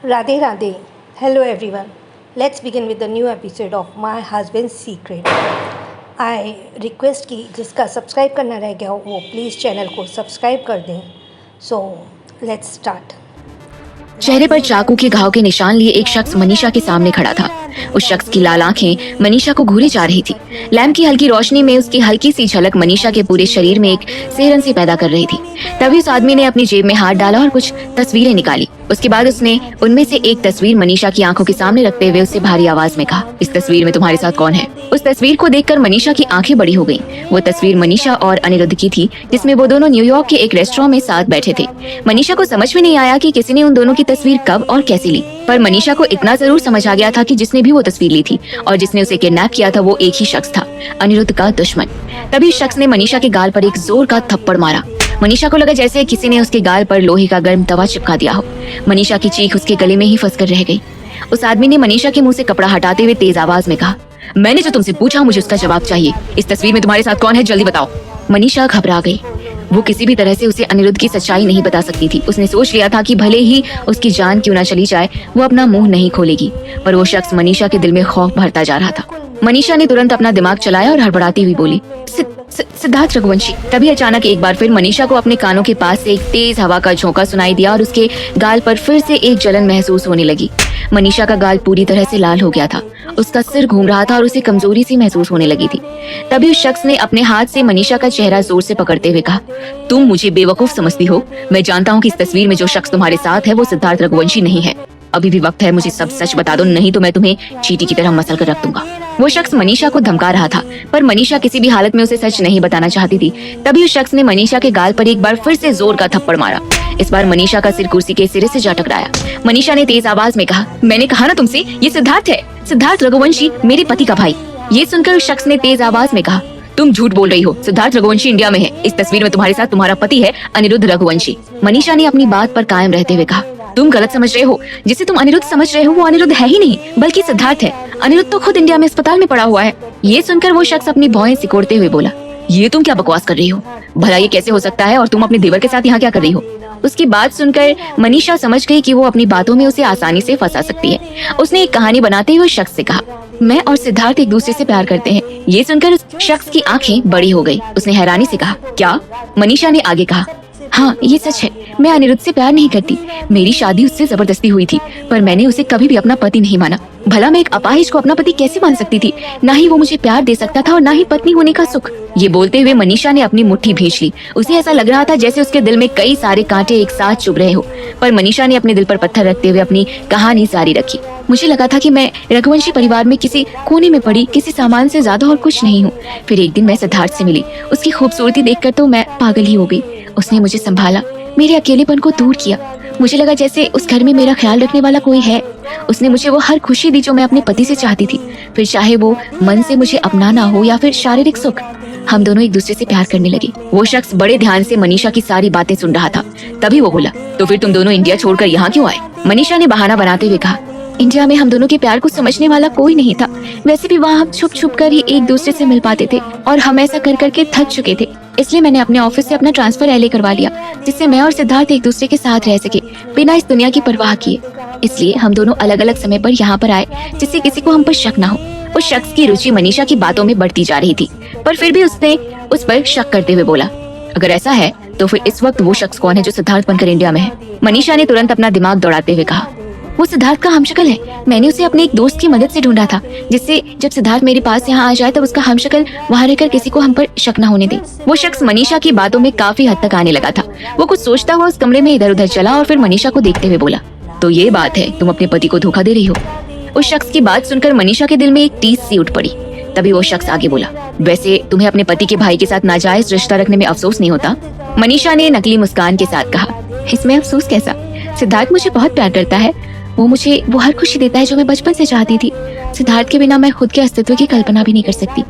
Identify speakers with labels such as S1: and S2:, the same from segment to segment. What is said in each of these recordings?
S1: Radhe Radhe. Hello everyone. Let's begin with the new episode of My Husband's Secret. I request कि जिसका subscribe करना रह गया हो वो प्लीज़ चैनल को सब्सक्राइब कर दें. So let's start.
S2: चेहरे पर चाकू के घाव के निशान लिए एक शख्स मनीषा के सामने खड़ा था। उस शख्स की लाल आंखें मनीषा को घूरे जा रही थी। लैंप की हल्की रोशनी में उसकी हल्की सी झलक मनीषा के पूरे शरीर में एक सेहरन सी पैदा कर रही थी। तभी उस आदमी ने अपनी जेब में हाथ डाला और कुछ तस्वीरें निकाली। उसके बाद उसने उनमें से एक तस्वीर मनीषा की आंखों के सामने रखते हुए उससे भारी आवाज में कहा, इस तस्वीर में तुम्हारे साथ कौन है? उस तस्वीर को देखकर मनीषा की आंखें बड़ी हो गईं। वो तस्वीर मनीषा और अनिरुद्ध की थी, जिसमें वो दोनों न्यूयॉर्क के एक रेस्टोरेंट में साथ बैठे थे। मनीषा को समझ में नहीं आया कि किसी ने उन दोनों की तस्वीर कब और कैसे ली, पर मनीषा को इतना जरूर समझ आ गया था कि जिसने भी वो तस्वीर ली थी और जिसने उसे किडनैप किया था वो एक ही शख्स था, अनिरुद्ध का दुश्मन। तभी उस शख्स ने मनीषा के गाल पर एक जोर का थप्पड़ मारा। मनीषा को लगा जैसे किसी ने उसके गाल पर लोहे का गर्म तवा चिपका दिया हो। मनीषा की चीख उसके गले में ही फंसकर रह गई। उस आदमी ने मनीषा के मुंह से कपड़ा हटाते हुए तेज आवाज में कहा, मैंने जो तुमसे पूछा मुझे उसका जवाब चाहिए। इस तस्वीर में तुम्हारे साथ कौन है, जल्दी बताओ। मनीषा घबरा गई। वो किसी भी तरह से उसे अनिरुद्ध की सच्चाई नहीं बता सकती थी। उसने सोच लिया था कि भले ही उसकी जान क्यों ना चली जाए, वो अपना मुंह नहीं खोलेगी, पर वो शख्स मनीषा के दिल में खौफ भरता जा रहा था। मनीषा ने तुरंत अपना दिमाग चलाया और हड़बड़ाती हुई बोली, सिद्धार्थ रघुवंशी। तभी अचानक एक बार फिर मनीषा को अपने कानों के पास से एक तेज हवा का झोंका सुनाई दिया और उसके गाल पर फिर से एक जलन महसूस होने लगी। मनीषा का गाल पूरी तरह से लाल हो गया था, उसका सिर घूम रहा था और उसे कमजोरी सी महसूस होने लगी थी। तभी उस शख्स ने अपने हाथ से मनीषा का चेहरा जोर से पकड़ते हुए कहा, तुम मुझे बेवकूफ समझती हो। मैं जानता हूँ कि इस तस्वीर में जो शख्स तुम्हारे साथ है वो सिद्धार्थ रघुवंशी नहीं है। अभी भी वक्त है, मुझे सब सच बता दो, नहीं तो मैं तुम्हें चींटी की तरह मसल कर रख दूंगा। वो शख्स मनीषा को धमका रहा था, पर मनीषा किसी भी हालत में उसे सच नहीं बताना चाहती थी। तभी उस शख्स ने मनीषा के गाल पर एक बार फिर से जोर का थप्पड़ मारा। इस बार मनीषा का सिर कुर्सी के सिरे से जा टकराया। मनीषा ने तेज आवाज में कहा, मैंने कहा ना तुमसे, ये सिद्धार्थ है, सिद्धार्थ रघुवंशी, मेरे पति का भाई। ये सुनकर उस शख्स ने तेज आवाज में कहा, तुम झूठ बोल रही हो, सिद्धार्थ रघुवंशी इंडिया में है। इस तस्वीर में तुम्हारे साथ तुम्हारा पति है, अनिरुद्ध रघुवंशी। मनीषा ने अपनी बात पर कायम रहते हुए कहा, तुम गलत समझ रहे हो। जिसे तुम अनिरुद्ध समझ रहे हो वो अनिरुद्ध है ही नहीं, बल्कि सिद्धार्थ है। अनिरुद्ध तो खुद इंडिया में अस्पताल में पड़ा हुआ है। ये सुनकर वो शख्स अपनी भौहें सिकोड़ते हुए बोला, ये तुम क्या बकवास कर रही हो? भला ये कैसे हो सकता है, और तुम अपने देवर के साथ यहाँ क्या कर रही हो? उसकी बात सुनकर मनीषा समझ गई कि वो अपनी बातों में उसे आसानी से फंसा सकती है। उसने एक कहानी बनाते हुए उस शख्स से कहा, मैं और सिद्धार्थ एक दूसरे से प्यार करते हैं। ये सुनकर उस शख्स की आंखें बड़ी हो गई। उसने हैरानी से कहा, क्या? मनीषा ने आगे कहा, हाँ ये सच है, मैं अनिरुद्ध से प्यार नहीं करती। मेरी शादी उससे जबरदस्ती हुई थी, पर मैंने उसे कभी भी अपना पति नहीं माना। भला मैं एक अपाहिज को अपना पति कैसे मान सकती थी? ना ही वो मुझे प्यार दे सकता था और ना ही पत्नी होने का सुख। ये बोलते हुए मनीषा ने अपनी मुट्ठी भींच ली। उसे ऐसा लग रहा था जैसे उसके दिल में कई सारे कांटे एक साथ चुभ रहे हो, पर मनीषा ने अपने दिल पर पत्थर रखते हुए अपनी कहानी जारी रखी। मुझे लगा था कि मैं रघुवंशी परिवार में किसी कोने में पड़ी किसी सामान से ज्यादा और कुछ नहीं हूँ। फिर एक दिन मैं सिद्धार्थ से मिली। उसकी खूबसूरती देखकर तो मैं पागल ही हो गई। उसने मुझे संभाला, मेरे अकेलेपन को दूर किया। मुझे लगा जैसे उस घर में मेरा ख्याल रखने वाला कोई है। उसने मुझे वो हर खुशी दी जो मैं अपने पति से चाहती थी, फिर चाहे वो मन से मुझे अपनाना हो या फिर शारीरिक सुख। हम दोनों एक दूसरे से प्यार करने लगे। वो शख्स बड़े ध्यान से मनीषा की सारी बातें सुन रहा था। तभी वो बोला, तो फिर तुम दोनों इंडिया छोड़कर यहाँ क्यों आए? मनीषा ने बहाना बनाते हुए कहा, इंडिया में हम दोनों के प्यार को समझने वाला कोई नहीं था। वैसे भी वहाँ हम छुप छुप कर ही एक दूसरे से मिल पाते थे और हम ऐसा कर करके थक चुके थे। इसलिए मैंने अपने ऑफिस से अपना ट्रांसफर LA करवा लिया, जिससे मैं और सिद्धार्थ एक दूसरे के साथ रह सके बिना इस दुनिया की परवाह किए। इसलिए हम दोनों अलग अलग समय पर यहाँ पर आए, जिससे किसी को हम पर शक ना हो। उस शख्स की रुचि मनीषा की बातों में बढ़ती जा रही थी, पर फिर भी उसने उस पर शक करते हुए बोला, अगर ऐसा है तो फिर इस वक्त वो शख्स कौन है जो सिद्धार्थ बनकर इंडिया में है? मनीषा ने तुरंत अपना दिमाग दौड़ाते हुए कहा, वो सिद्धार्थ का हमशक्ल है। मैंने उसे अपने एक दोस्त की मदद से ढूंढा था, जिससे जब सिद्धार्थ मेरे पास यहाँ आ जाए तब उसका हमशक्ल वहाँ रहकर किसी को हम पर शक न होने दे। वो शख्स मनीषा की बातों में काफी हद तक आने लगा था। वो कुछ सोचता हुआ उस कमरे में इधर उधर चला और फिर मनीषा को देखते हुए बोला, तो ये बात है, तुम अपने पति को धोखा दे रही हो? उस शख्स की बात सुनकर मनीषा के दिल में एक टीस सी उठ पड़ी। तभी वो शख्स आगे बोला, वैसे तुम्हें अपने पति के भाई के साथ नाजायज रिश्ता रखने में अफसोस नहीं होता? मनीषा ने नकली मुस्कान के साथ कहा, इसमें अफसोस कैसा? सिद्धार्थ मुझे बहुत प्यार करता है। वो मुझे वो हर खुशी देता है जो मैं बचपन से चाहती थी। सिद्धार्थ के बिना मैं खुद के अस्तित्व की कल्पना भी नहीं कर सकती।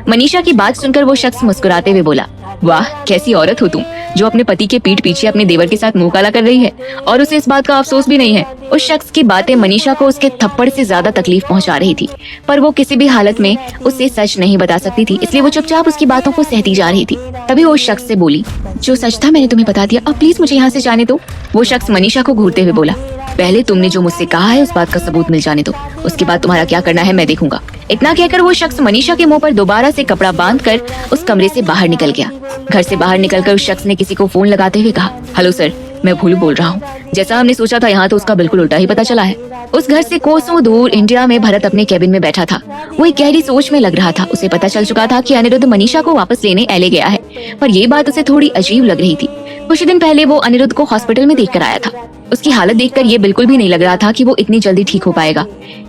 S2: मनीषा की बात सुनकर वो शख्स मुस्कुराते हुए बोला, वाह कैसी औरत हो तुम, जो अपने पति के पीठ पीछे अपने देवर के साथ मुंह काला कर रही है और उसे इस बात का अफसोस भी नहीं है। उस शख्स की बातें मनीषा को उसके थप्पड़ से ज्यादा तकलीफ पहुंचा रही थी, पर वो किसी भी हालत में उसे सच नहीं बता सकती थी, इसलिए वो चुपचाप उसकी बातों को सहती जा रही थी। तभी वो उस शख्स से बोली, जो सच था मैंने तुम्हें बता दिया, अब प्लीज मुझे यहाँ से जाने दो। वो शख्स मनीषा को घूरते हुए बोला, पहले तुमने जो मुझसे कहा है उस बात का सबूत मिल जाने दो, उसके बाद तुम्हारा क्या करना है मैं देखूंगा। इतना कहकर वो शख्स मनीषा के मुंह पर दोबारा से कपड़ा बांधकर उस कमरे से बाहर निकल गया। घर से बाहर निकलकर उस शख्स ने किसी को फोन लगाते हुए कहा, हेलो सर, मैं भोलू बोल रहा हूँ। जैसा हमने सोचा था यहाँ तो उसका बिल्कुल उल्टा ही पता चला है। उस घर से कोसों दूर इंडिया में भरत अपने कैबिन में बैठा था। वो एक गहरी सोच में लग रहा था। उसे पता चल चुका था कि अनिरुद्ध मनीषा को वापस लेने एले गया है, पर ये बात उसे थोड़ी अजीब लग रही थी। कुछ दिन पहले वो अनिरुद्ध को हॉस्पिटल में देखकर आया था। उसकी हालत देखकर ये बिल्कुल भी नहीं लग रहा था कि वो इतनी जल्दी ठीक हो पाएगा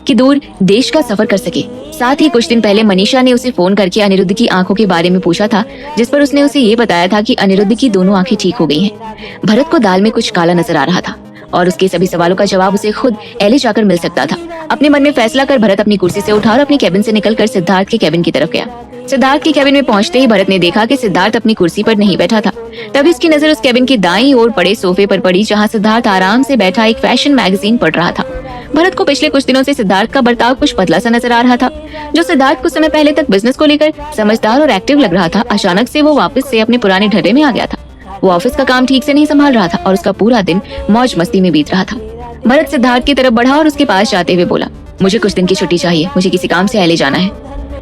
S2: कि दूर देश का सफर कर सके। साथ ही कुछ दिन पहले मनीषा ने उसे फोन करके अनिरुद्ध की आंखों के बारे में पूछा था, जिस पर उसने उसे ये बताया था कि अनिरुद्ध की दोनों आंखें ठीक हो गई हैं। भरत को दाल में कुछ काला नजर आ रहा था और उसके सभी सवालों का जवाब उसे खुद एले जाकर मिल सकता था। अपने मन में फैसला कर भरत अपनी कुर्सी से उठा और अपने कैबिन से निकलकर सिद्धार्थ के कैबिन की तरफ गया। सिद्धार्थ के कैबिन में पहुंचते ही भरत ने देखा कि सिद्धार्थ अपनी कुर्सी पर नहीं बैठा था। तभी उसकी नजर उस कैबिन की दाईं ओर पड़े सोफे पर पड़ी, जहां सिद्धार्थ आराम से बैठा एक फैशन मैगजीन पढ़ रहा था। भरत को पिछले कुछ दिनों से सिद्धार्थ का बर्ताव कुछ बदला सा नजर आ रहा था। जो सिद्धार्थ कुछ समय पहले तक बिजनेस को लेकर समझदार और एक्टिव लग रहा था, अचानक से वो वापस से अपने पुराने ढर्रे में आ गया था। वो ऑफिस का काम ठीक से नहीं संभाल रहा था और उसका पूरा दिन मौज मस्ती में बीत रहा था। भरत सिद्धार्थ की तरफ बढ़ा और उसके पास जाते हुए बोला, मुझे कुछ दिन की छुट्टी चाहिए, मुझे किसी काम से एले जाना है।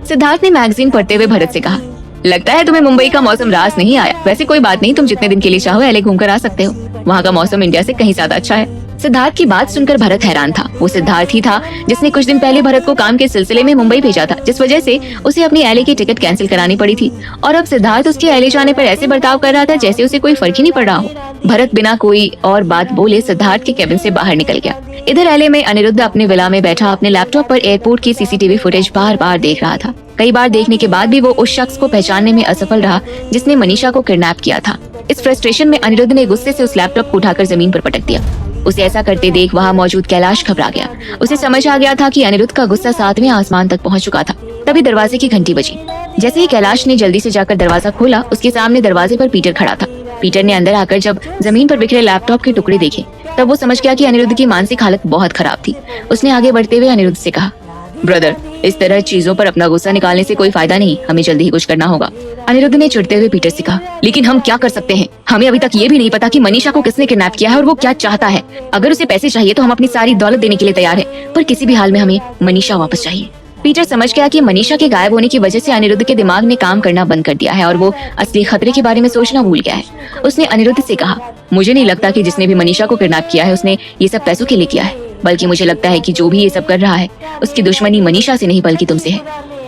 S2: सिद्धार्थ ने मैगजीन पढ़ते हुए भरत से कहा, लगता है तुम्हें मुंबई का मौसम रास नहीं आया। वैसे कोई बात नहीं, तुम जितने दिन के लिए चाहो एले घूमकर आ सकते हो। वहाँ का मौसम इंडिया से कहीं ज्यादा अच्छा है। सिद्धार्थ की बात सुनकर भरत हैरान था। वो सिद्धार्थ ही था जिसने कुछ दिन पहले भरत को काम के सिलसिले में मुंबई भेजा था, जिस वजह से उसे अपनी एले की टिकट कैंसिल करानी पड़ी थी। और अब सिद्धार्थ उसके एले जाने पर ऐसे बर्ताव कर रहा था जैसे उसे कोई फर्क ही नहीं पड़ रहा हो। भरत बिना कोई और बात बोले सिद्धार्थ के कैबिन से बाहर निकल गया। इधर एले में अनिरुद्ध अपने विला में बैठा अपने लैपटॉप पर एयरपोर्ट की सीसीटीवी फुटेज बार बार देख रहा था। कई बार देखने के बाद भी वो उस शख्स को पहचानने में असफल रहा जिसने मनीषा को किडनैप किया था। इस फ्रस्ट्रेशन में अनिरुद्ध ने गुस्से से उस लैपटॉप को उठाकर जमीन पर पटक दिया। उसे ऐसा करते देख वहाँ मौजूद कैलाश घबरा गया। उसे समझ आ गया था कि अनिरुद्ध का गुस्सा 7वें आसमान तक पहुंच चुका था। तभी दरवाजे की घंटी बजी। जैसे ही कैलाश ने जल्दी से जाकर दरवाजा खोला, उसके सामने दरवाजे पर पीटर खड़ा था। पीटर ने अंदर आकर जब जमीन पर बिखरे लैपटॉप के टुकड़े देखे, तब वो समझ गया कि अनिरुद्ध की मानसिक हालत बहुत खराब थी। उसने आगे बढ़ते हुए अनिरुद्ध से कहा, ब्रदर, इस तरह चीजों पर अपना गुस्सा निकालने से कोई फायदा नहीं, हमें जल्दी ही कुछ करना होगा। अनिरुद्ध ने चिढ़ते हुए पीटर से कहा, लेकिन हम क्या कर सकते हैं? हमें अभी तक ये भी नहीं पता कि मनीषा को किसने किडनैप किया है और वो क्या चाहता है। अगर उसे पैसे चाहिए तो हम अपनी सारी दौलत देने के लिए तैयार हैं, पर किसी भी हाल में हमें मनीषा वापस चाहिए। पीटर समझ गया कि मनीषा के गायब होने की वजह से अनिरुद्ध के दिमाग ने काम करना बंद कर दिया है और वो असली खतरे के बारे में सोचना भूल गया है। उसने अनिरुद्ध से कहा, मुझे नहीं लगता कि जिसने भी मनीषा को किडनैप किया है उसने ये सब पैसों के लिए किया है, बल्कि मुझे लगता है कि जो भी ये सब कर रहा है उसकी दुश्मनी मनीषा से नहीं बल्कि तुमसे है।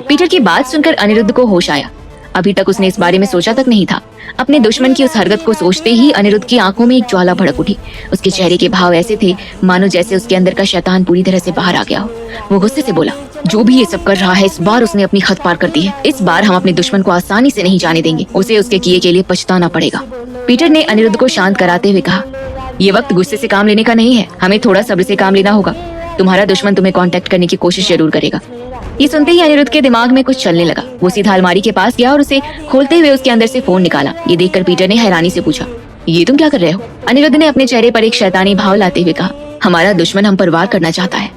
S2: पीटर की बात सुनकर अनिरुद्ध को होश आया। अभी तक उसने इस बारे में सोचा तक नहीं था। अपने दुश्मन की उस हरकत को सोचते ही अनिरुद्ध की आंखों में एक ज्वाला भड़क उठी। उसके चेहरे के भाव ऐसे थे मानो जैसे उसके अंदर का शैतान पूरी तरह से बाहर आ गया हो। वो गुस्से से बोला, जो भी ये सब कर रहा है इस बार उसने अपनी हद पार कर दी है। इस बार हम अपने दुश्मन को आसानी से नहीं जाने देंगे, उसे उसके किए के लिए पछताना पड़ेगा। पीटर ने अनिरुद्ध को शांत कराते हुए कहा, ये वक्त गुस्से से काम लेने का नहीं है, हमें थोड़ा सब्र से काम लेना होगा। तुम्हारा दुश्मन तुम्हें कांटेक्ट करने की कोशिश जरूर करेगा। ये सुनते ही अनिरुद्ध के दिमाग में कुछ चलने लगा। वो सीधा अलमारी के पास गया और उसे खोलते हुए उसके अंदर से फोन निकाला। ये देखकर पीटर ने हैरानी से पूछा, ये तुम क्या कर रहे हो? अनिरुद्ध ने अपने चेहरे पर एक शैतानी भाव लाते हुए कहा, हमारा दुश्मन हम पर वार करना चाहता है,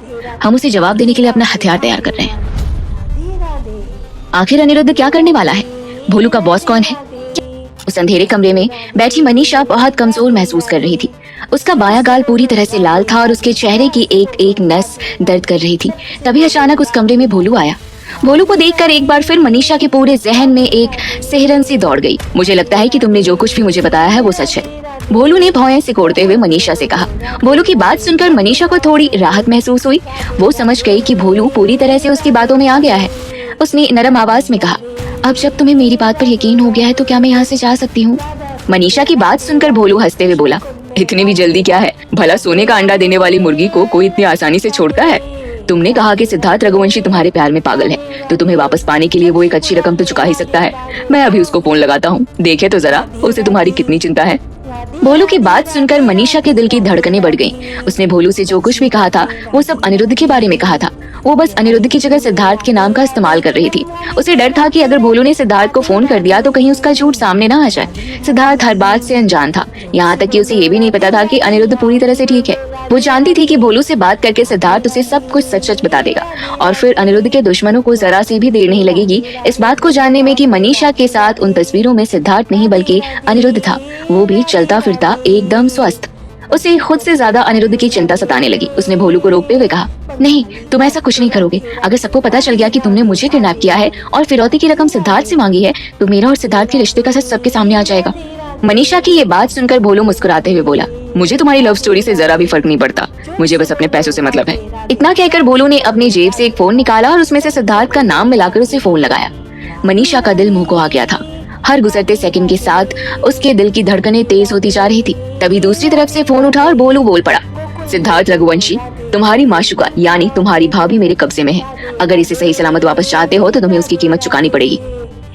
S2: हम उसे जवाब देने के लिए अपना हथियार तैयार कर रहे हैं। आखिर अनिरुद्ध क्या करने वाला है? भोलू का बॉस कौन है? उस अंधेरे कमरे में बैठी मनीषा बहुत कमजोर महसूस कर रही थी। उसका बायां गाल पूरी तरह से लाल था और उसके चेहरे की एक एक नस दर्द कर रही थी। तभी अचानक उस कमरे में भोलू आया। भोलू को देखकर एक बार फिर मनीषा के पूरे जहन में एक सिहरन सी दौड़ गई। मुझे लगता है कि तुमने जो कुछ भी मुझे बताया है वो सच है, भोलू ने भौएं सिकोड़ते हुए मनीषा से कहा। भोलू की बात सुनकर मनीषा को थोड़ी राहत महसूस हुई। वो समझ गई कि भोलू पूरी तरह से उसकी बातों में आ गया है। उसने नरम आवाज में कहा, अब जब तुम्हें मेरी बात पर यकीन हो गया है तो क्या मैं यहाँ से जा सकती हूँ? मनीषा की बात सुनकर भोलू हंसते हुए बोला, इतनी भी जल्दी क्या है? भला सोने का अंडा देने वाली मुर्गी को कोई इतनी आसानी से छोड़ता है? तुमने कहा कि सिद्धार्थ रघुवंशी तुम्हारे प्यार में पागल है, तो तुम्हें वापस पाने के लिए वो एक अच्छी रकम तो चुका ही सकता है। मैं अभी उसको फोन लगाता हूँ, देखे तो जरा उसे तुम्हारी कितनी चिंता है। भोलू की बात सुनकर मनीषा के दिल की धड़कनें बढ़ गईं। उसने भोलू से जो कुछ भी कहा था वो सब अनिरुद्ध के बारे में कहा था। वो बस अनिरुद्ध की जगह सिद्धार्थ के नाम का इस्तेमाल कर रही थी। उसे डर था कि अगर भोलू ने सिद्धार्थ को फोन कर दिया तो कहीं उसका झूठ सामने ना आ जाए। सिद्धार्थ हर बात से अनजान था, यहाँ तक कि उसे ये भी नहीं पता था कि अनिरुद्ध पूरी तरह से ठीक है। वो जानती थी कि भोलू से बात करके सिद्धार्थ उसे सब कुछ सच सच बता देगा और फिर अनिरुद्ध के दुश्मनों को जरा सी भी देर नहीं लगेगी इस बात को जानने में कि मनीषा के साथ उन तस्वीरों में सिद्धार्थ नहीं बल्कि अनिरुद्ध था, वो भी चलता फिरता एकदम स्वस्थ। उसे खुद से ज्यादा अनिरुद्ध की चिंता सताने लगी। उसने भोलू को रोकते हुए कहा, नहीं, तुम ऐसा कुछ नहीं करोगे। अगर सबको पता चल गया कि तुमने मुझे किडनैप किया है और फिरौती की रकम सिद्धार्थ से मांगी है, तो मेरा और सिद्धार्थ के रिश्ते का सच सबके सामने आ जाएगा। मनीषा की ये बात सुनकर भोलू मुस्कुराते हुए बोला, मुझे तुम्हारी लव स्टोरी से जरा भी फर्क नहीं पड़ता, मुझे बस अपने पैसों से मतलब है। इतना कहकर भोलू ने अपनी जेब से एक फोन निकाला और उसमें से सिद्धार्थ का नाम मिलाकर उसे फोन लगाया। मनीषा का दिल मुंह को आ गया था। हर गुजरते सेकंड के साथ उसके दिल की धड़कनें तेज होती जा रही थी। तभी दूसरी तरफ से फोन उठा और भोलू बोल पड़ा, सिद्धार्थ रघुवंशी, तुम्हारी माशुका यानी तुम्हारी भाभी मेरे कब्जे में है। अगर इसे सही सलामत वापस चाहते हो तो तुम्हें उसकी कीमत चुकानी पड़ेगी।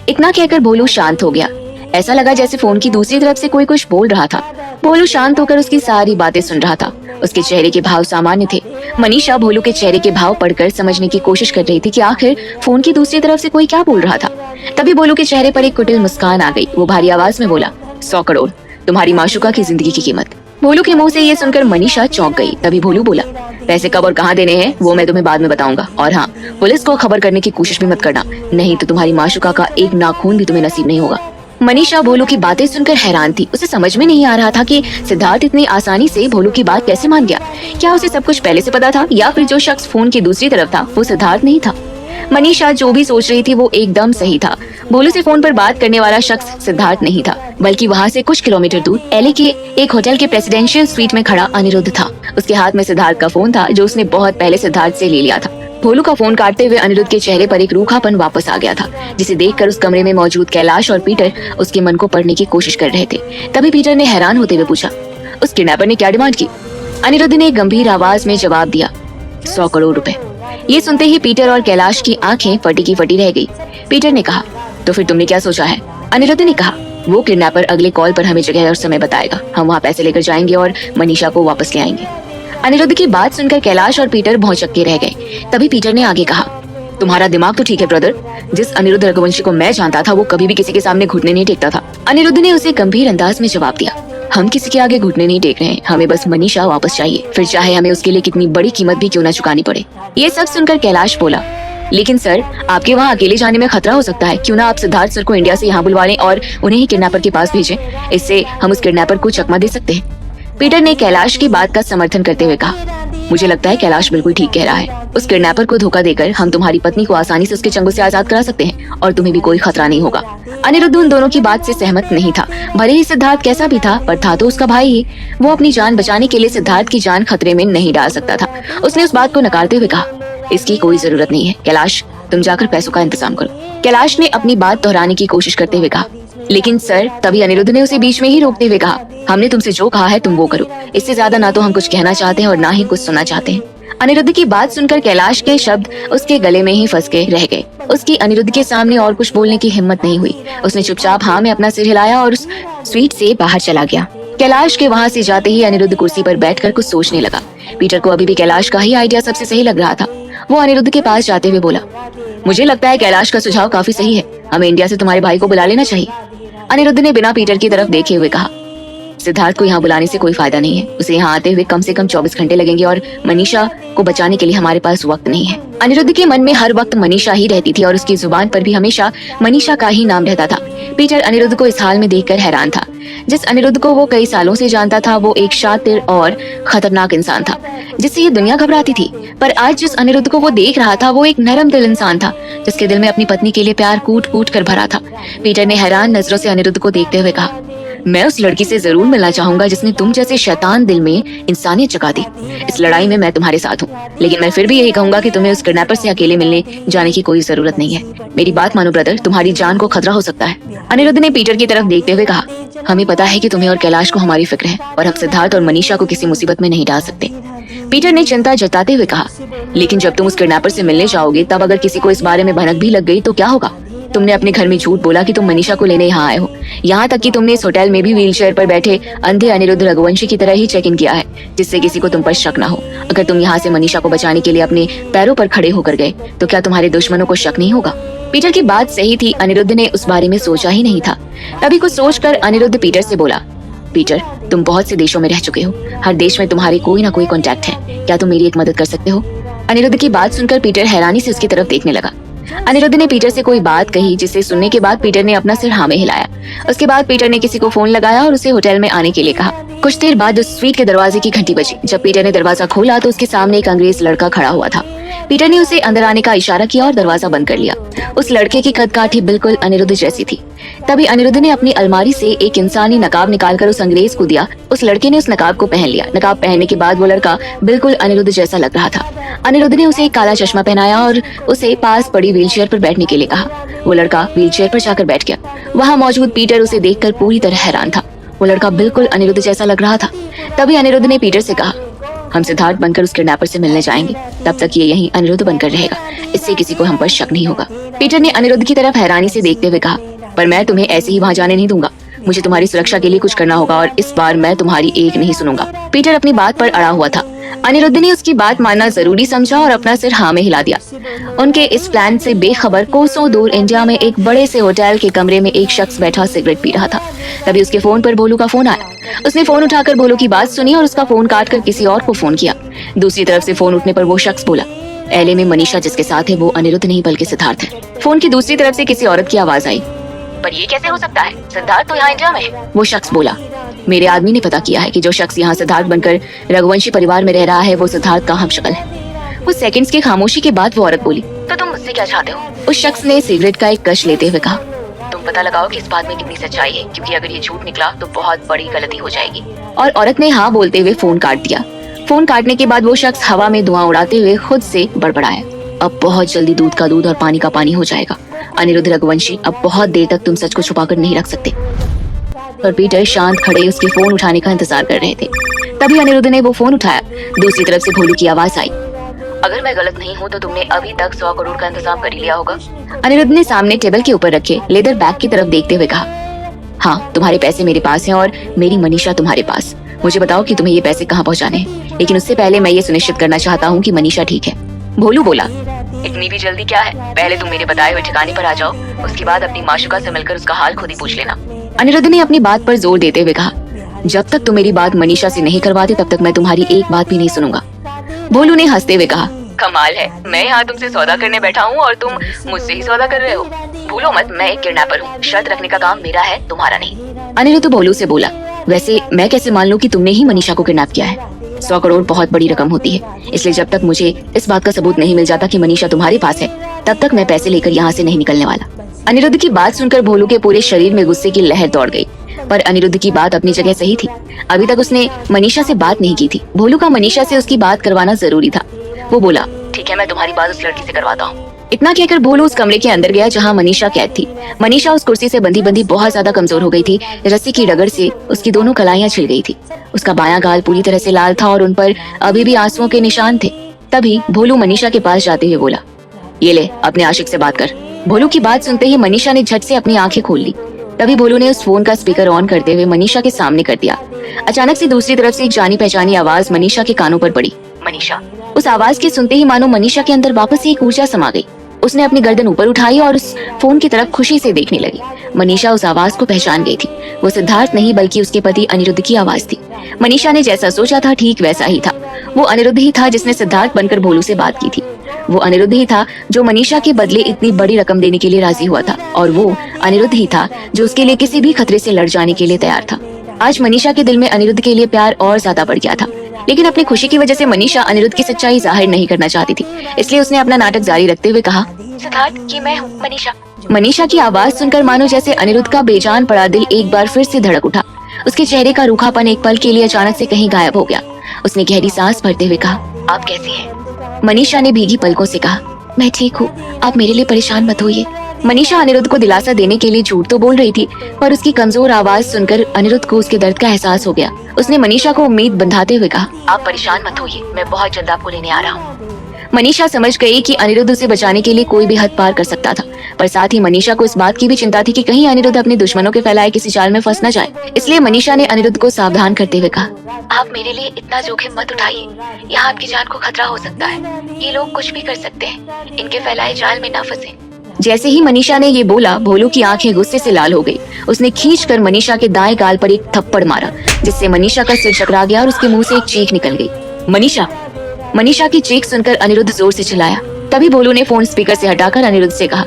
S2: इतना कहकर भोलू शांत हो गया। ऐसा लगा जैसे फोन की दूसरी तरफ से कोई कुछ बोल रहा था। भोलू शांत होकर उसकी सारी बातें सुन रहा था। उसके चेहरे के भाव सामान्य थे। मनीषा भोलू के चेहरे के भाव पढ़कर समझने की कोशिश कर रही थी कि आखिर फोन की दूसरी तरफ से कोई क्या बोल रहा था। तभी भोलू के चेहरे पर एक कुटिल मुस्कान आ गई। वो भारी आवाज में बोला, 100 करोड़, तुम्हारी माशुका की जिंदगी की कीमत। भोलू के मुंह से ये सुनकर मनीषा चौंक गई। तभी भोलू बोला, पैसे कब और कहाँ देने हैं वो मैं तुम्हें बाद में बताऊंगा। और हाँ, पुलिस को खबर करने की कोशिश भी मत करना, नहीं तो तुम्हारी माशुका का एक नाखून भी तुम्हें नसीब नहीं होगा। मनीषा भोलू की बातें सुनकर हैरान थी। उसे समझ में नहीं आ रहा था कि सिद्धार्थ इतनी आसानी से भोलू की बात कैसे मान गया। क्या उसे सब कुछ पहले से पता था या फिर जो शख्स फोन की दूसरी तरफ था वो सिद्धार्थ नहीं था। मनीषा जो भी सोच रही थी वो एकदम सही था। भोलू से फोन पर बात करने वाला शख्स सिद्धार्थ नहीं था, बल्कि वहाँ से कुछ किलोमीटर दूर एलए के एक होटल के प्रेसिडेंशियल स्वीट में खड़ा अनिरुद्ध था। उसके हाथ में सिद्धार्थ का फोन था जो उसने बहुत पहले सिद्धार्थ से ले लिया था। भोलू का फोन काटते हुए अनिरुद्ध के चेहरे पर एक रूखापन वापस आ गया था, जिसे देखकर उस कमरे में मौजूद कैलाश और पीटर उसके मन को पढ़ने की कोशिश कर रहे थे। तभी पीटर ने हैरान होते हुए पूछा, उस किडनैपर ने क्या डिमांड की? अनिरुद्ध ने गंभीर आवाज में जवाब दिया, 100 करोड़ रुपए। ये सुनते ही पीटर और कैलाश की आंखें फटी की फटी रह गई। पीटर ने कहा, तो फिर तुमने क्या सोचा है? अनिरुद्ध ने कहा, वो किडनैपर अगले कॉल पर हमें जगह और समय बताएगा। हम वहाँ पैसे लेकर जाएंगे और मनीषा को वापस ले आएंगे। अनिरुद्ध की बात सुनकर कैलाश और पीटर भौचक्के रह गए। तभी पीटर ने आगे कहा, तुम्हारा दिमाग तो ठीक है ब्रदर, जिस अनिरुद्ध रघुवंशी को मैं जानता था वो कभी भी किसी के सामने घुटने नहीं टेकता था। अनिरुद्ध ने उसे गंभीर अंदाज में जवाब दिया, हम किसी के आगे घुटने नहीं टेक रहे हैं, हमें बस मनीषा वापस चाहिए, फिर चाहे हमें उसके लिए कितनी बड़ी कीमत भी क्यों ना चुकानी पड़े। ये सब सुनकर कैलाश बोला, लेकिन सर, आपके वहाँ अकेले जाने में खतरा हो सकता है, क्यों ना आप सिद्धार्थ सर को इंडिया से यहाँ बुलवा लें और उन्हें ही किडनैपर के पास भेजें। इससे हम उस किडनैपर को चकमा दे सकते हैं। पीटर ने कैलाश की बात का समर्थन करते हुए कहा, मुझे लगता है कैलाश बिल्कुल ठीक कह रहा है। उस किडनैपर को धोखा देकर हम तुम्हारी पत्नी को आसानी से उसके चंगुल से आजाद करा सकते हैं और तुम्हें भी कोई खतरा नहीं होगा। अनिरुद्ध उन दोनों की बात से सहमत नहीं था। भले ही सिद्धार्थ कैसा भी था, पर था तो उसका भाई ही। वो अपनी जान बचाने के लिए सिद्धार्थ की जान खतरे में नहीं डाल सकता था। उसने उस बात को नकारते हुए कहा, इसकी कोई जरूरत नहीं है कैलाश, तुम जाकर पैसों का इंतजाम करो। कैलाश ने अपनी बात दोहराने की कोशिश करते हुए कहा, लेकिन सर, तभी अनिरुद्ध ने उसे बीच में ही रोकते हुए कहा, हमने तुमसे जो कहा है तुम वो करो। इससे ज्यादा ना तो हम कुछ कहना चाहते हैं और ना ही कुछ सुनना चाहते हैं। अनिरुद्ध की बात सुनकर कैलाश के शब्द उसके गले में ही फंस के रह गए। उसकी अनिरुद्ध के सामने और कुछ बोलने की हिम्मत नहीं हुई। उसने चुपचाप हाँ में अपना सिर हिलाया और उस स्वीट से बाहर चला गया। कैलाश के वहाँ से जाते ही अनिरुद्ध कुर्सी पर बैठकर कुछ सोचने लगा। पीटर को अभी भी कैलाश का ही आइडिया सबसे सही लग रहा था। वो अनिरुद्ध के पास जाते हुए बोला, मुझे लगता है कैलाश का सुझाव काफी सही है, हमें इंडिया से तुम्हारे भाई को बुला लेना चाहिए। अनिरुद्ध ने बिना पीटर की तरफ देखे हुए कहा, सिद्धार्थ को यहाँ बुलाने से कोई फायदा नहीं है। उसे यहाँ आते हुए कम से कम 24 घंटे लगेंगे और मनीषा को बचाने के लिए हमारे पास वक्त नहीं है। अनिरुद्ध के मन में हर वक्त मनीषा ही रहती थी और उसकी जुबान पर भी हमेशा मनीषा का ही नाम रहता था। पीटर अनिरुद्ध को इस हाल में देखकर हैरान था। जिस अनिरुद्ध को वो कई सालों से जानता था वो एक शातिर और खतरनाक इंसान था जिससे ये दुनिया घबराती थी। पर आज जिस अनिरुद्ध को वो देख रहा था वो एक नरम दिल इंसान था जिसके दिल में अपनी पत्नी के लिए प्यार कूट कूट कर भरा था। पीटर ने हैरान नजरों से अनिरुद्ध को देखते हुए कहा, मैं उस लड़की से जरूर मिलना चाहूंगा जिसने तुम जैसे शैतान दिल में इंसानियत जगा दी। इस लड़ाई में मैं तुम्हारे साथ हूँ, लेकिन मैं फिर भी यही कहूंगा कि तुम्हें उस किडनैपर से अकेले मिलने जाने की कोई जरूरत नहीं है। मेरी बात मानो ब्रदर, तुम्हारी जान को खतरा हो सकता है। अनिरुद्ध ने पीटर की तरफ देखते हुए कहा, हमें पता है कि तुम्हें और कैलाश को हमारी फिक्र है और हम सिद्धार्थ और मनीषा को किसी मुसीबत में नहीं डाल सकते। पीटर ने चिंता जताते हुए कहा, लेकिन जब तुम उस किडनैपर से मिलने जाओगे तब अगर किसी को इस बारे में भनक भी लग गई तो क्या होगा? तुमने अपने घर में झूठ बोला कि तुम मनीषा को लेने यहाँ आए हो। यहाँ तक कि तुमने इस होटल में भी व्हीलचेयर पर बैठे अंधे अनिरुद्ध रघुवंशी की तरह ही चेक इन किया है जिससे किसी को तुम पर शक ना हो। अगर तुम यहाँ से मनीषा को बचाने के लिए अपने पैरों पर खड़े होकर गए तो क्या तुम्हारे दुश्मनों को शक नहीं होगा? पीटर की बात सही थी, अनिरुद्ध ने उस बारे में सोचा ही नहीं था। तभी कुछ सोचकर अनिरुद्ध पीटर से बोला, पीटर, तुम बहुत से देशों में रह चुके हो, हर देश में तुम्हारे कोई ना कोई कॉन्टैक्ट है, क्या तुम मेरी एक मदद कर सकते हो? अनिरुद्ध की बात सुनकर पीटर हैरानी से उसकी तरफ देखने लगा। अनिरुद्ध ने पीटर से कोई बात कही, जिसे सुनने के बाद पीटर ने अपना सिर हाँ में हिलाया। उसके बाद पीटर ने किसी को फोन लगाया और उसे होटल में आने के लिए कहा। कुछ देर बाद उस स्वीट के दरवाजे की घंटी बजी। जब पीटर ने दरवाजा खोला तो उसके सामने एक अंग्रेज लड़का खड़ा हुआ था। पीटर ने उसे अंदर आने का इशारा किया और दरवाजा बंद कर लिया। उस लड़के की कदकाठी बिल्कुल अनिरुद्ध जैसी थी। तभी अनिरुद्ध ने अपनी अलमारी से एक इंसानी नकाब निकालकर उस अंग्रेज को दिया। उस लड़के ने उस नकाब को पहन लिया। नकाब पहनने के बाद वो लड़का बिल्कुल अनिरुद्ध जैसा लग रहा था। अनिरुद्ध ने उसे एक काला चश्मा पहनाया और उसे पास पड़ी व्हीलचेयर पर बैठने के लिए कहा। वो लड़का व्हीलचेयर पर जाकर बैठ गया। वहाँ मौजूद पीटर उसे देखकर पूरी तरह हैरान था। वो लड़का बिल्कुल अनिरुद्ध जैसा लग रहा था। तभी अनिरुद्ध ने पीटर से कहा, हम सिद्धार्थ बनकर उस किडनैपर से मिलने जाएंगे। तब तक ये यहीं अनिरुद्ध बनकर रहेगा। इससे किसी को हम पर शक नहीं होगा। पीटर ने अनिरुद्ध की तरफ हैरानी से देखते हुए कहा, पर मैं तुम्हें ऐसे ही वहाँ जाने नहीं दूंगा। मुझे तुम्हारी सुरक्षा के लिए कुछ करना होगा और इस बार मैं तुम्हारी एक नहीं सुनूंगा। पीटर अपनी बात पर अड़ा हुआ था। अनिरुद्ध ने उसकी बात मानना जरूरी समझा और अपना सिर हाँ में हिला दिया। उनके इस प्लान से बेखबर कोसों दूर इंडिया में एक बड़े से होटल के कमरे में एक शख्स बैठा सिगरेट पी रहा था। तभी उसके फोन पर भोलू का फोन आया। उसने फोन उठाकर भोलू की बात सुनी और उसका फोन काटकर किसी और को फोन किया। दूसरी तरफ से फोन उठने पर वो शख्स बोला, एले में मनीषा जिसके साथ है वो अनिरुद्ध नहीं बल्कि सिद्धार्थ है। फोन की दूसरी तरफ से किसी औरत की आवाज आई, पर ये कैसे हो सकता है? सिद्धार्थ तो यहाँ इंडिया में है। वो शख्स बोला, मेरे आदमी ने पता किया है कि जो शख्स यहाँ सिद्धार्थ बनकर रघुवंशी परिवार में रह रहा है वो सिद्धार्थ का हमशक्ल है। कुछ सेकंड्स की खामोशी के बाद वो औरत बोली, तो तुम मुझसे क्या चाहते हो? उस शख्स ने सिगरेट का एक कश लेते हुए कहा, तुम पता लगाओ कि इस बात में कितनी सच्चाई है, क्योंकि अगर ये झूठ निकला तो बहुत बड़ी गलती हो जाएगी। और औरत ने हाँ बोलते हुए फोन काट दिया। फोन काटने के बाद वो शख्स हवा में धुआं उड़ाते हुए खुद से बड़बड़ाया, अब बहुत जल्दी दूध का दूध और पानी का पानी हो जाएगा। अनिरुद्ध रघुवंशी, अब बहुत देर तक तुम सच को छुपाकर नहीं रख सकते। और पीटर शांत खड़े उसके फोन उठाने का इंतजार कर रहे थे। तभी अनिरुद्ध ने वो फोन उठाया। दूसरी तरफ से भोलू की आवाज आई, अगर मैं गलत नहीं हूँ तो तुमने अभी तक 100 करोड़ का इंतजाम कर ही लिया होगा। अनिरुद्ध ने सामने टेबल के ऊपर रखे लेदर बैग की तरफ देखते हुए कहा, हाँ, तुम्हारे पैसे मेरे पास हैं और मेरी मनीषा तुम्हारे पास। मुझे बताओ कि तुम्हें ये पैसे कहाँ पहुँचाने हैं, लेकिन उससे पहले मैं ये सुनिश्चित करना चाहता हूँ कि मनीषा ठीक है। भोलू बोला, इतनी भी जल्दी क्या है? पहले तुम मेरे बताए हुए ठिकाने पर आ जाओ, उसके बाद अपनी माशुका से मिलकर उसका हाल खुद ही पूछ लेना। अनिरुद्ध ने अपनी बात पर जोर देते हुए कहा, जब तक तुम मेरी बात मनीषा से नहीं करवाते तब तक मैं तुम्हारी एक बात भी नहीं सुनूंगा। भोलू ने हंसते हुए कहा, कमाल है, मैं यहाँ तुमसे सौदा करने बैठा हूँ और तुम मुझसे ही सौदा कर रहे हो। भूलो मत, मैं एक किडनैपर हूँ। शर्त रखने का काम मेरा है, तुम्हारा नहीं। अनिरुद्ध भोलू से बोला, वैसे मैं कैसे मान लूं कि तुमने ही मनीषा को किडनैप किया है? 100 करोड़ बहुत बड़ी रकम होती है, इसलिए जब तक मुझे इस बात का सबूत नहीं मिल जाता कि मनीषा तुम्हारे पास है, तब तक मैं पैसे लेकर यहाँ से नहीं निकलने वाला। अनिरुद्ध की बात सुनकर भोलू के पूरे शरीर में गुस्से की लहर दौड़ गई, पर अनिरुद्ध की बात अपनी जगह सही थी। अभी तक उसने मनीषा से बात नहीं की थी। भोलू का मनीषा से उसकी बात करवाना जरूरी था। वो बोला, ठीक है, मैं तुम्हारी बात उस लड़की से करवाता हूँ। इतना कहकर भोलू उस कमरे के अंदर गया जहाँ मनीषा कैद थी। मनीषा उस कुर्सी से बंधी बंधी बहुत ज्यादा कमजोर हो गई थी। रस्सी की रगड़ से उसकी दोनों कलाइयां छिल गई थी। उसका बायां गाल पूरी तरह से लाल था और उन पर अभी भी आंसुओं के निशान थे। तभी भोलू मनीषा के पास जाते हुए बोला, ये ले, अपने आशिक से बात कर। भोलू की बात सुनते ही मनीषा ने झट से अपनी आंखें खोल ली। तभी भोलू ने उस फोन का स्पीकर ऑन करते हुए मनीषा के सामने कर दिया। अचानक से दूसरी तरफ से एक जानी पहचानी आवाज मनीषा के कानों पर पड़ी, मनीषा। उस आवाज के सुनते ही मानो मनीषा के अंदर वापस से एक ऊर्जा समा गई। उसने अपनी गर्दन ऊपर उठाई और उस फोन की तरफ खुशी से देखने लगी। मनीषा उस आवाज को पहचान गई थी। वो सिद्धार्थ नहीं बल्कि उसके पति अनिरुद्ध की आवाज थी। मनीषा ने जैसा सोचा था ठीक वैसा ही था। वो अनिरुद्ध ही था जिसने सिद्धार्थ बनकर भोलू से बात की थी। वो अनिरुद्ध ही था जो मनीषा के बदले इतनी बड़ी रकम देने के लिए राजी हुआ था, और वो अनिरुद्ध ही था जो उसके लिए किसी भी खतरे से लड़ जाने के लिए तैयार था। आज मनीषा के दिल में अनिरुद्ध के लिए प्यार और ज्यादा बढ़ गया था, लेकिन अपनी खुशी की वजह से मनीषा अनिरुद्ध की सच्चाई जाहिर नहीं करना चाहती थी। इसलिए उसने अपना नाटक जारी रखते हुए कहा, सिद्धार्थ, ये मैं हूँ, मनीषा। मनीषा की आवाज सुनकर मानो जैसे अनिरुद्ध का बेजान पड़ा दिल एक बार फिर से धड़क उठा। उसके चेहरे का रूखापन एक पल के लिए अचानक से कहीं गायब हो गया। उसने गहरी सांस भरते हुए कहा, आप कैसी हैं? मनीषा ने भीगी पलकों से कहा, मैं ठीक हूँ, आप मेरे लिए परेशान मत होइए। मनीषा अनिरुद्ध को दिलासा देने के लिए झूठ तो बोल रही थी, पर उसकी कमजोर आवाज सुनकर अनिरुद्ध को उसके दर्द का एहसास हो गया। उसने मनीषा को उम्मीद बंधाते हुए कहा, आप परेशान मत होइए, मैं बहुत जल्द आपको लेने आ रहा हूँ। मनीषा समझ गई कि अनिरुद्ध उसे बचाने के लिए कोई भी हद पार कर सकता था, पर साथ ही मनीषा को इस बात की भी चिंता थी कि कहीं अनिरुद्ध अपने दुश्मनों के फैलाए किसी जाल में फंस न जाए। इसलिए मनीषा ने अनिरुद्ध को सावधान करते हुए कहा, आप मेरे लिए इतना जोखिम मत उठाइए, यहाँ आपकी जान को खतरा हो सकता है। ये लोग कुछ भी कर सकते हैं, इनके फैलाए जाल में न फंसे। जैसे ही मनीषा ने ये बोला, भोलू की आंखें गुस्से से लाल हो गई। उसने खींचकर मनीषा के दाएं गाल पर एक थप्पड़ मारा, जिससे मनीषा का सिर चकरा गया और उसके मुंह से एक चीख निकल गई। मनीषा! मनीषा की चीख सुनकर अनिरुद्ध जोर से चिल्लाया। तभी भोलू ने फोन स्पीकर से हटाकर अनिरुद्ध से कहा,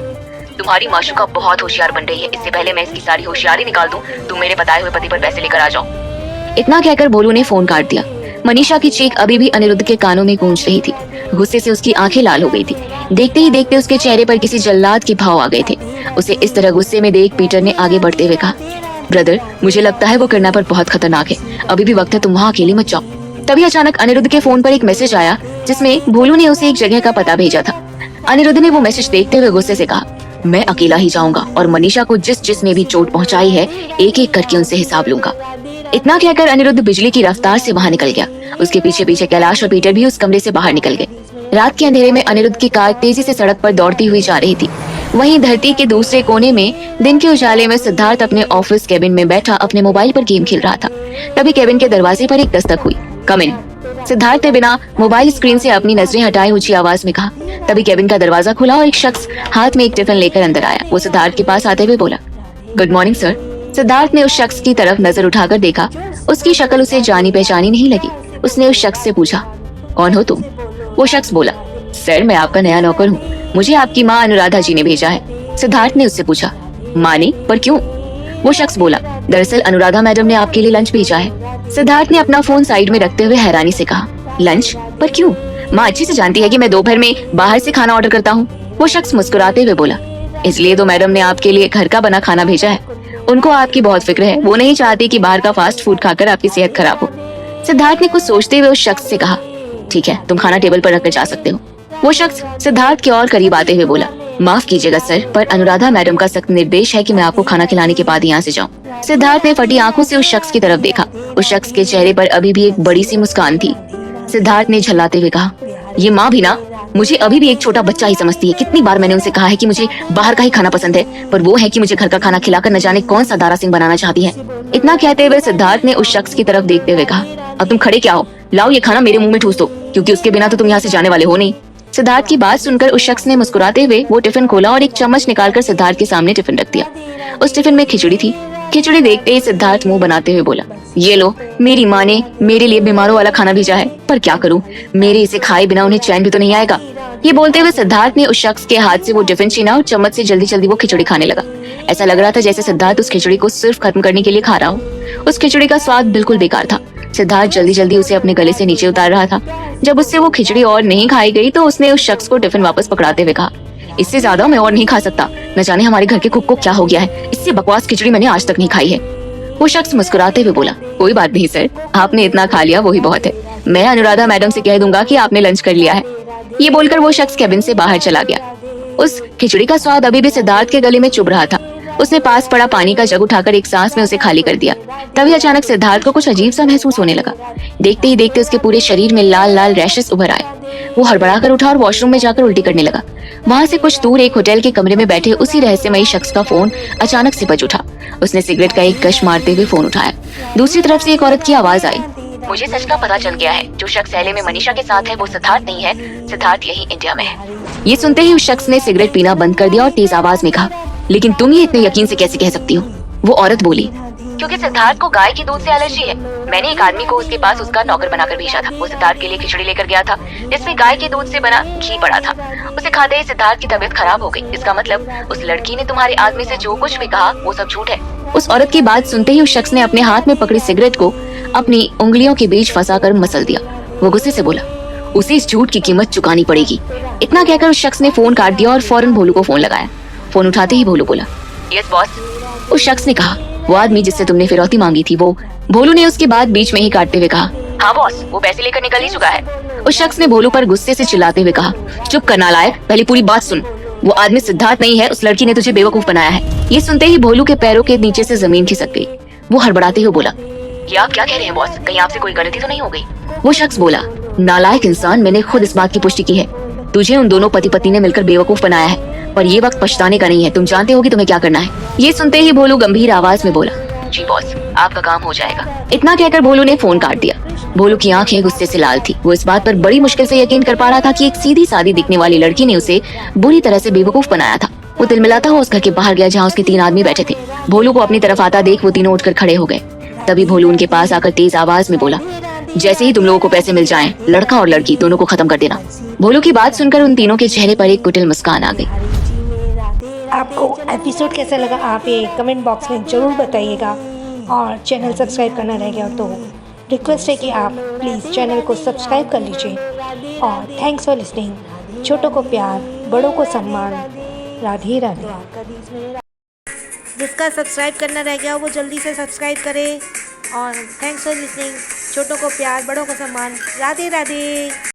S2: तुम्हारी माशूका बहुत होशियार बन रही है। इससे पहले मैं इसकी सारी होशियारी निकाल दूं, तुम मेरे बताए हुए पति पर पैसे लेकर आ जाओ। इतना कहकर भोलू ने फोन काट दिया। मनीषा की चीख अभी भी अनिरुद्ध के कानों में गूंज रही थी। गुस्से से उसकी आंखें लाल हो गई थी। देखते ही देखते उसके चेहरे पर किसी जल्लाद के भाव आ गए थे। उसे इस तरह गुस्से में देख पीटर ने आगे बढ़ते हुए कहा, ब्रदर, मुझे लगता है वो किडनैपर बहुत खतरनाक है। अभी भी वक्त है, तुम वहाँ अकेले मत जाओ। तभी अचानक अनिरुद्ध के फोन पर एक मैसेज आया जिसमें भोलू ने उसे एक जगह का पता भेजा था। अनिरुद्ध ने वो मैसेज देखते हुए गुस्से से कहा, मैं अकेला ही जाऊंगा और मनीषा को जिसने भी चोट पहुंचाई है एक एक करके उनसे हिसाब लूंगा। इतना कहकर अनिरुद्ध बिजली की रफ्तार से बाहर निकल गया। उसके पीछे पीछे कैलाश और पीटर भी उस कमरे से बाहर निकल गए। रात के अंधेरे में अनिरुद्ध की कार तेजी से सड़क पर दौड़ती हुई जा रही थी। वहीं धरती के दूसरे कोने में दिन के उजाले में सिद्धार्थ अपने ऑफिस केबिन में बैठा अपने मोबाइल पर गेम खेल रहा था। तभी केबिन के दरवाजे पर एक दस्तक हुई। कम इन। सिद्धार्थ ने बिना मोबाइल स्क्रीन से अपनी नजरें हटाए ऊंची आवाज में कहा। तभी केबिन का दरवाजा खुला और एक शख्स हाथ में एक टिफिन लेकर अंदर आया। वो सिद्धार्थ के पास आते हुए बोला, गुड मॉर्निंग सर। सिद्धार्थ ने उस शख्स की तरफ नजर उठाकर देखा। उसकी शक्ल उसे जानी पहचानी नहीं लगी। उसने उस शख्स से पूछा, कौन हो तुम? वो शख्स बोला, सर मैं आपका नया नौकर हूँ, मुझे आपकी माँ अनुराधा जी ने भेजा है। सिद्धार्थ ने उससे पूछा, माँ ने? पर क्यों? वो शख्स बोला, दरअसल अनुराधा मैडम ने आपके लिए लंच भेजा है। सिद्धार्थ ने अपना फोन साइड में रखते हुए हैरानी से कहा, लंच? पर क्यों? माँ अच्छी से जानती है कि मैं दोपहर में बाहर से खाना ऑर्डर करता हूँ। वो शख्स मुस्कुराते हुए बोला, इसलिए तो मैडम ने आपके लिए घर का बना खाना भेजा है। उनको आपकी बहुत फिक्र है, वो नहीं चाहती कि बाहर का फास्ट फूड खाकर आपकी सेहत खराब हो। सिद्धार्थ ने कुछ सोचते हुए उस शख्स से कहा, ठीक है, तुम खाना टेबल पर रखकर जा सकते हो। वो शख्स सिद्धार्थ के और करीब आते हुए बोला, माफ कीजिएगा सर, पर अनुराधा मैडम का सख्त निर्देश है कि मैं आपको खाना खिलाने के बाद यहाँ से जाऊँ। सिद्धार्थ ने फटी आंखों से उस शख्स की तरफ देखा। उस शख्स के चेहरे पर अभी भी एक बड़ी सी मुस्कान थी। सिद्धार्थ ने झल्लाते हुए कहा, ये माँ भी ना मुझे अभी भी एक छोटा बच्चा ही समझती है। कितनी बार मैंने उनसे कहा है कि मुझे बाहर का ही खाना पसंद है, पर वो है कि मुझे घर का खाना खिलाकर न जाने कौन सा दारा सिंह बनाना चाहती है। इतना कहते हुए सिद्धार्थ ने उस शख्स की तरफ देखते हुए कहा, अब तुम खड़े क्या हो? लाओ ये खाना मेरे मुंह में ठूस दो, क्योंकि उसके बिना तो तुम यहाँ से जाने वाले हो नहीं। सिद्धार्थ की बात सुनकर उस शख्स ने मुस्कुराते हुए वो टिफिन खोला और एक चम्मच निकालकर सिद्धार्थ के सामने टिफिन रख दिया। उस टिफिन में खिचड़ी थी। खिचड़ी देखते ही सिद्धार्थ मुंह बनाते हुए बोला, ये लो, मेरी माँ ने मेरे लिए बीमारों वाला खाना भेजा है, पर क्या करूं, मेरे इसे खाए बिना उन्हें चैन भी तो नहीं आएगा। ये बोलते हुए सिद्धार्थ ने उस शख्स के हाथ से वो टिफिन छीना और चम्मच से जल्दी जल्दी वो खिचड़ी खाने लगा। ऐसा लग रहा था जैसे सिद्धार्थ उस खिचड़ी को सिर्फ खत्म करने के लिए खा रहा हो। उस खिचड़ी का स्वाद बिल्कुल बेकार था। सिद्धार्थ जल्दी जल्दी उसे अपने गले से नीचे उतार रहा था। जब उससे वो खिचड़ी और नहीं खाई गई तो उसने उस शख्स को टिफिन वापस पकड़ाते हुए कहा, इससे ज्यादा मैं और नहीं खा सकता, न जाने हमारे घर के कुक को क्या हो गया है, इससे बकवास खिचड़ी मैंने आज तक नहीं खाई है। वो शख्स मुस्कुराते हुए बोला, कोई बात नहीं सर, आपने इतना खा लिया वही बहुत है। मैं अनुराधा मैडम से कह दूंगा कि आपने लंच कर लिया है। ये बोलकर वो शख्स केबिन से बाहर चला गया। उस खिचड़ी का स्वाद अभी भी सिद्धार्थ के गले में चुभ रहा था। उसने पास पड़ा पानी का जग उठाकर एक सांस में उसे खाली कर दिया। तभी अचानक सिद्धार्थ को कुछ अजीब सा महसूस होने लगा। देखते ही देखते उसके पूरे शरीर में लाल लाल रैशेस उभर आए। वो हड़बड़ाकर उठा और वॉशरूम में जाकर उल्टी करने लगा। वहाँ से कुछ दूर एक होटल के कमरे में बैठे उसी रहस्यमयी शख्स का फोन अचानक से बज उठा। उसने सिगरेट का एक कश मारते हुए फोन उठाया। दूसरी तरफ से एक औरत की आवाज आई, मुझे सच का पता चल गया है, जो शख्स एले में मनीषा के साथ है वो सिद्धार्थ नहीं है, सिद्धार्थ यही इंडिया में है। ये सुनते ही उस शख्स ने सिगरेट पीना बंद कर दिया और तेज आवाज में कहा, लेकिन तुम ये इतने यकीन से कैसे कह सकती हो? वो औरत बोली, क्योंकि सिद्धार्थ को गाय के दूध से एलर्जी है। मैंने एक आदमी को उसके पास उसका नौकर बनाकर भेजा था। वो सिद्धार्थ के लिए खिचड़ी लेकर गया था जिसमें गाय के दूध से बना घी पड़ा था। उसे खाते ही सिद्धार्थ की तबीयत खराब हो गई। इसका मतलब उस लड़की ने तुम्हारे आदमी से जो कुछ भी कहा वो सब झूठ है। उस औरत की बात सुनते ही उस शख्स ने अपने हाथ में पकड़ी सिगरेट को अपनी उंगलियों के बीच फंसाकर मसल दिया। वो गुस्से से बोला, उसे इस झूठ की कीमत चुकानी पड़ेगी। इतना कहकर उस शख्स ने फोन काट दिया और फौरन भोलू को फोन लगाया। फोन उठाते ही भोलू बोला, यस बॉस। उस शख्स ने कहा, वो आदमी जिससे तुमने फिरौती मांगी थी वो। भोलू ने उसकी बात बीच में ही काटते हुए कहा, हाँ बॉस, वो पैसे लेकर निकल ही चुका है। उस शख्स ने भोलू पर गुस्से से चिल्लाते हुए कहा, चुप कर नालायक, पहले पूरी बात सुन। वो आदमी सिद्धार्थ नहीं है, उस लड़की ने तुझे बेवकूफ बनाया है। ये सुनते ही भोलू के पैरों के नीचे से जमीन खिसक गई। वो हड़बड़ाते हुए बोला, ये आप क्या कह रहे हैं बॉस, कहीं आपसे कोई गलती तो नहीं हो गई? वो शख्स बोला, नालायक इंसान, मैंने खुद इस बात की पुष्टि की है। तुझे उन दोनों पति पत्नी ने मिलकर बेवकूफ बनाया है, पर ये वक्त पछताने का नहीं है। तुम जानते हो कि तुम्हें क्या करना है। ये सुनते ही भोलू गंभीर आवाज में बोला, जी बॉस, आपका काम हो जाएगा। इतना कहकर भोलू ने फोन काट दिया। भोलू की आंखें गुस्से से लाल थी। वो इस बात पर बड़ी मुश्किल से यकीन कर पा रहा था कि एक सीधी सादी दिखने वाली लड़की ने उसे बुरी तरह से बेवकूफ बनाया था। वो तिलमिलाता हुआ उस घर के बाहर गया जहाँ उसके 3 आदमी बैठे थे। भोलू को अपनी तरफ आता देख वो तीनों उठकर खड़े हो गए। तभी भोलू उनके पास आकर तेज आवाज में बोला, जैसे ही तुम लोगों को पैसे मिल जाएं, लड़का और लड़की दोनों को खत्म कर देना। भोलू की बात सुनकर उन तीनों के चेहरे पर एक कुटिल मुस्कान आ गई।
S1: आपको एपिसोड कैसा लगा आप ये कमेंट बॉक्स में ज़रूर बताइएगा, और चैनल सब्सक्राइब करना रह गया तो रिक्वेस्ट है कि आप प्लीज़ चैनल को सब्सक्राइब कर लीजिए। और थैंक्स फॉर लिसनिंग। छोटों को प्यार, बड़ों को सम्मान। राधे राधे। जिसका सब्सक्राइब करना रह गया वो जल्दी से सब्सक्राइब करे। और थैंक्स फॉर लिसनिंग। छोटों को प्यार, बड़ों को सम्मान। राधे राधे।